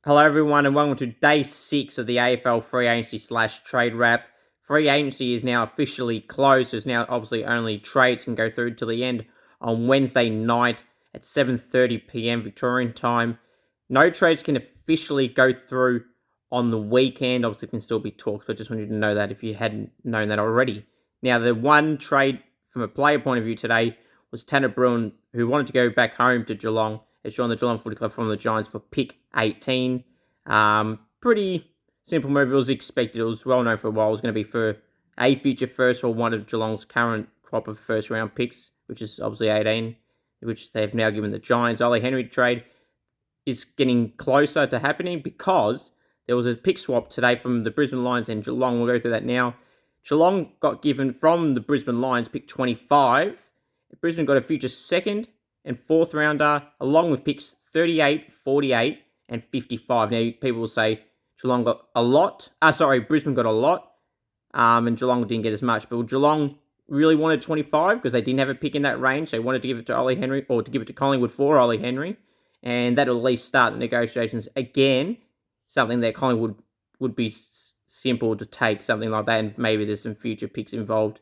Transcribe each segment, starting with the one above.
Hello, everyone, and welcome to day 6 of the AFL free agency / trade wrap. Free agency is now officially closed. There's now obviously only trades can go through till the end on Wednesday night at 7:30 p.m. Victorian time. No trades can officially go through on the weekend. Obviously, can still be talks, but just wanted you to know that if you hadn't known that already. Now, the one trade from a player point of view today was Tanner Bruhn, who wanted to go back home to Geelong. Has joined the Geelong Footy Club from the Giants for pick 18. Pretty simple move. It was expected. It was well known for a while. It was going to be for a future first or one of Geelong's current crop of first round picks, which is obviously 18, which they've now given the Giants. Ollie Henry trade is getting closer to happening because there was a pick swap today from the Brisbane Lions and Geelong. We'll go through that now. Geelong got given from the Brisbane Lions pick 25. Brisbane got a future second and fourth rounder, along with picks 38, 48, and 55. Now, people will say Geelong got a lot. Brisbane got a lot, and Geelong didn't get as much. But Geelong really wanted 25 because they didn't have a pick in that range. They wanted to give it to Ollie Henry, or to give it to Collingwood for Ollie Henry, and that'll at least start the negotiations again. Something that Collingwood would be simple to take, something like that, and maybe there's some future picks involved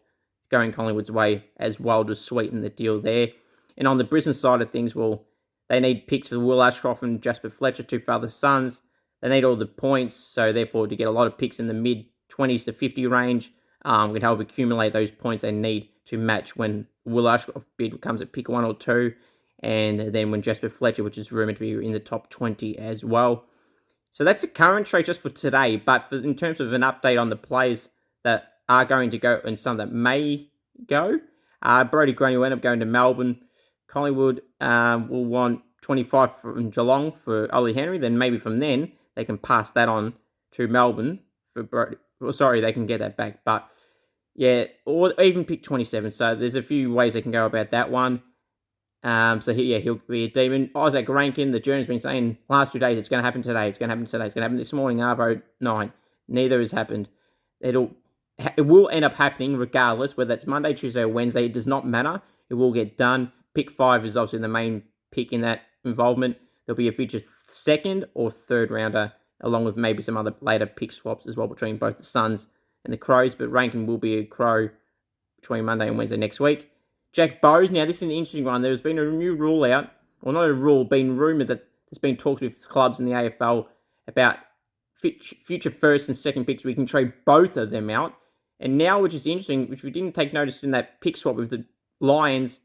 going Collingwood's way as well to sweeten the deal there. And on the Brisbane side of things, well, they need picks for Will Ashcroft and Jasper Fletcher, two father sons. They need all the points, so therefore to get a lot of picks in the mid-20s to 50 range can help accumulate those points they need to match when Will Ashcroft bid comes at pick 1 or 2, and then when Jasper Fletcher, which is rumoured to be in the top 20 as well. So that's the current trade just for today, but in terms of an update on the players that are going to go and some that may go, Brodie Grundy will end up going to Melbourne. Collingwood will want 25 from Geelong for Ollie Henry. Then maybe from then they can pass that on to Melbourne for Brodie. Well, sorry, they can get that back. But yeah, or even pick 27. So there's a few ways they can go about that one. He'll be a demon. Isaac Rankin, the journey's been saying last 2 days, it's going to happen today. It's going to happen today. It's going to happen this morning, Arvo 9. Neither has happened. It will end up happening regardless, whether it's Monday, Tuesday, or Wednesday. It does not matter. It will get done. Pick 5 is obviously the main pick in that involvement. There'll be a future second or third rounder, along with maybe some other later pick swaps as well between both the Suns and the Crows. But Rankin will be a Crow between Monday and Wednesday next week. Jack Bowes, now this is an interesting one. There's been a new rule out, or not a rule, been rumoured that there's been talks with clubs in the AFL about future first and second picks. We can trade both of them out. And now, which is interesting, which we didn't take notice in that pick swap with the Lions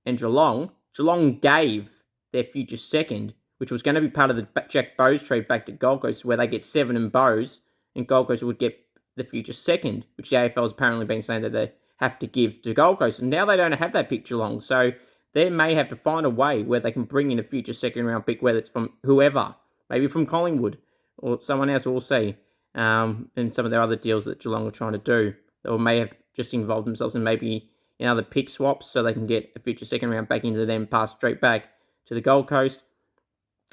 and Geelong gave their future second, which was going to be part of the Jack Bowes trade back to Gold Coast, where they get 7 and Bowes, and Gold Coast would get the future second, which the AFL has apparently been saying that they have to give to Gold Coast. And now they don't have that pick Geelong, so they may have to find a way where they can bring in a future second round pick, whether it's from whoever, maybe from Collingwood or someone else, we'll see. And some of their other deals that Geelong are trying to do, or may have just involved themselves in maybe in other pick swaps so they can get a future second round back into them, pass straight back to the Gold Coast.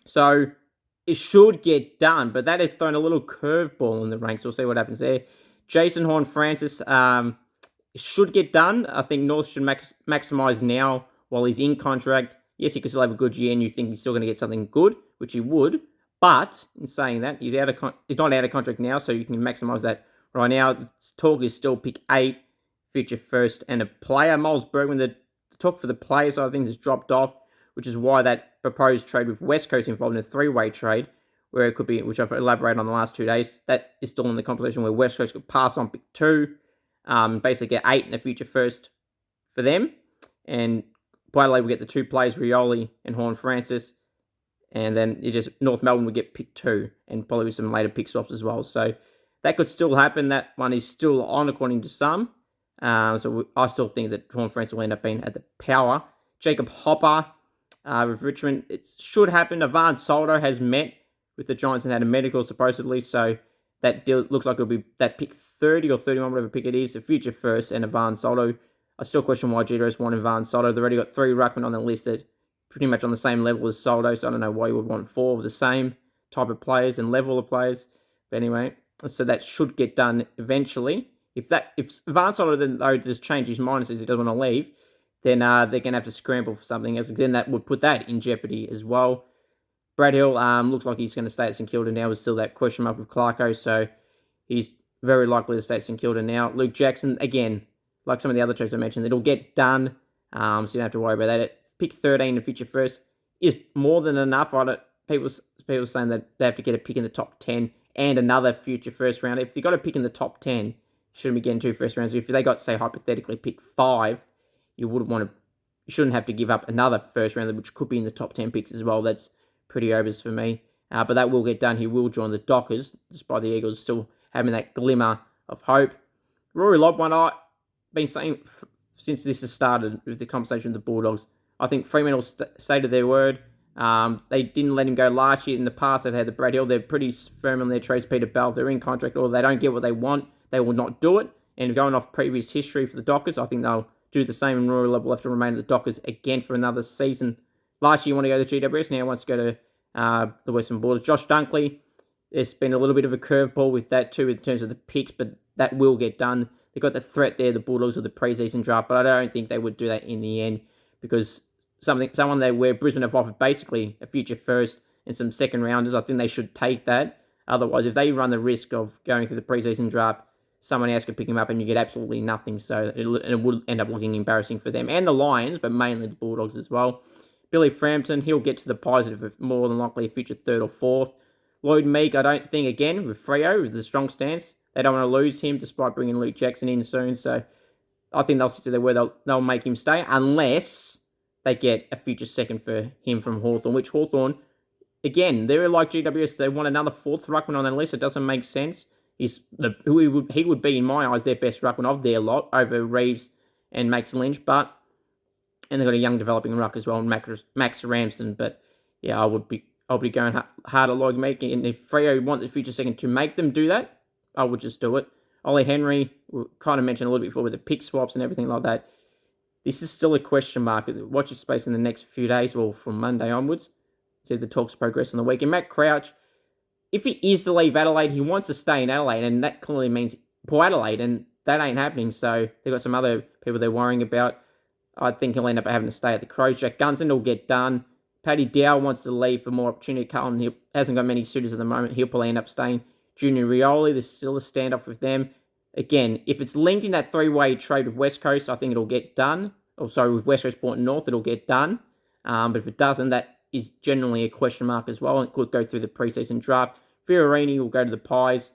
So it should get done, but that has thrown a little curveball in the ranks. We'll see what happens there. Jason Horne-Francis should get done. I think North should maximise now while he's in contract. Yes, he could still have a good year, and you think he's still going to get something good, which he would. But in saying that, he's not out of contract now, so you can maximise that right now. The talk is still pick 8, future first, and a player. Miles Bergman, the talk for the player side of things has dropped off, which is why that proposed trade with West Coast involved in a 3-way trade, where it could be, which I've elaborated on the last 2 days, that is still in the conversation where West Coast could pass on pick 2, basically get 8 and a future first for them. And by the way, we get the 2 players, Rioli and Horne-Francis. And then North Melbourne would get pick 2 and probably some later pick swaps as well. So that could still happen. That one is still on according to some. So I still think that Horne-Francis will end up being at the Power. Jacob Hopper with Richmond, it should happen. Ivan Soldo has met with the Giants and had a medical supposedly. So that deal looks like it'll be that pick 30 or 31, whatever pick it is, the future first and Ivan Soldo. I still question why Giros wanted Ivan Soldo. They've already got 3 ruckmen on the list that pretty much on the same level as Soldo, so I don't know why you would want 4 of the same type of players and level of players. But anyway, so that should get done eventually. If Ivan Soldo then though just change his mind and says he doesn't want to leave, then they're going to have to scramble for something else. Then that would put that in jeopardy as well. Brad Hill looks like he's going to stay at St Kilda now. There's still that question mark with Clarko, so he's very likely to stay at St Kilda now. Luke Jackson, again, like some of the other trades I mentioned, it'll get done, so you don't have to worry about that. Pick 13 in future first is more than enough. People saying that they have to get a pick in the top 10 and another future first round. If you got a pick in the top 10, you shouldn't be getting 2 first rounds. If they got, say, hypothetically pick 5, you shouldn't have to give up another first round, which could be in the top 10 picks as well. That's pretty overs for me. But that will get done. He will join the Dockers, despite the Eagles still having that glimmer of hope. Rory Lobb, one I've been saying since this has started with the conversation with the Bulldogs, I think Fremantle stated their word. They didn't let him go last year. In the past, they've had the Brad Hill. They're pretty firm on their trades. Peter Bell, they're in contract, or they don't get what they want, they will not do it. And going off previous history for the Dockers, I think they'll do the same, and Rory Lobb will have to remain at the Dockers again for another season. Last year, he wanted to go to the GWS. Now he wants to go to the Western Bulldogs. Josh Dunkley, there's been a little bit of a curveball with that too in terms of the picks, but that will get done. They've got the threat there, the Bulldogs, of the preseason draft, but I don't think they would do that in the end, because someone there where Brisbane have offered basically a future first and some second rounders, I think they should take that. Otherwise, if they run the risk of going through the preseason draft, someone else could pick him up and you get absolutely nothing. So it would end up looking embarrassing for them and the Lions, but mainly the Bulldogs as well. Billy Frampton, he'll get to the positive, more than likely a future 3rd or 4th. Lloyd Meek, I don't think, again, with Freo, with the strong stance, they don't want to lose him despite bringing Luke Jackson in soon. So I think they'll stick to their word. They'll make him stay unless they get a future second for him from Hawthorn, which Hawthorn, again, they're like GWS. They want another 4th ruckman on their list. It doesn't make sense. He would be, in my eyes, their best ruckman of their lot over Reeves and Max Lynch. And they've got a young developing ruck as well, Max Ramsden. But yeah, I'll be going hard at Lloyd Meek. And if Freo want the future second to make them do that, I would just do it. Ollie Henry, we kind of mentioned a little bit before with the pick swaps and everything like that. This is still a question mark. Watch your space in the next few days, or from Monday onwards. See if the talks progress on the week. And Matt Crouch, if he is to leave Adelaide, he wants to stay in Adelaide, and that clearly means Port Adelaide, and that ain't happening. So they've got some other people they're worrying about. I think he'll end up having to stay at the Crows. Jack Gunston will get done. Paddy Dow wants to leave for more opportunity. Carlton, he hasn't got many suitors at the moment. He'll probably end up staying. Junior Rioli, there's still a standoff with them. Again, if it's linked in that 3-way trade with West Coast, I think it'll get done. With West Coast, Port and North, it'll get done. But if it doesn't, that is generally a question mark as well. And it could go through the preseason draft. Fiorini will go to the Pies.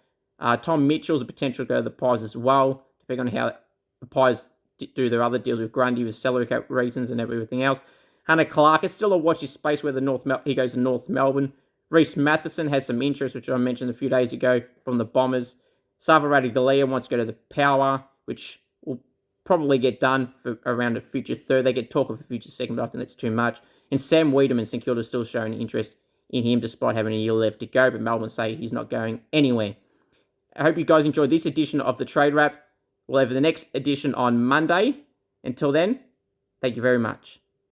Tom Mitchell's a potential to go to the Pies as well, depending on how the Pies do their other deals with Grundy with salary cap reasons and everything else. Hunter Clark is still a watch his space where he goes to North Melbourne. Reece Matheson has some interest, which I mentioned a few days ago, from the Bombers. Savarati Galea wants to go to the Power, which will probably get done for around a future 3rd. They get talk of a future 2nd, but I think that's too much. And Sam Wiedemann, St Kilda, still showing interest in him despite having a year left to go, but Melbourne say he's not going anywhere. I hope you guys enjoyed this edition of the Trade Wrap. We'll have the next edition on Monday. Until then, thank you very much.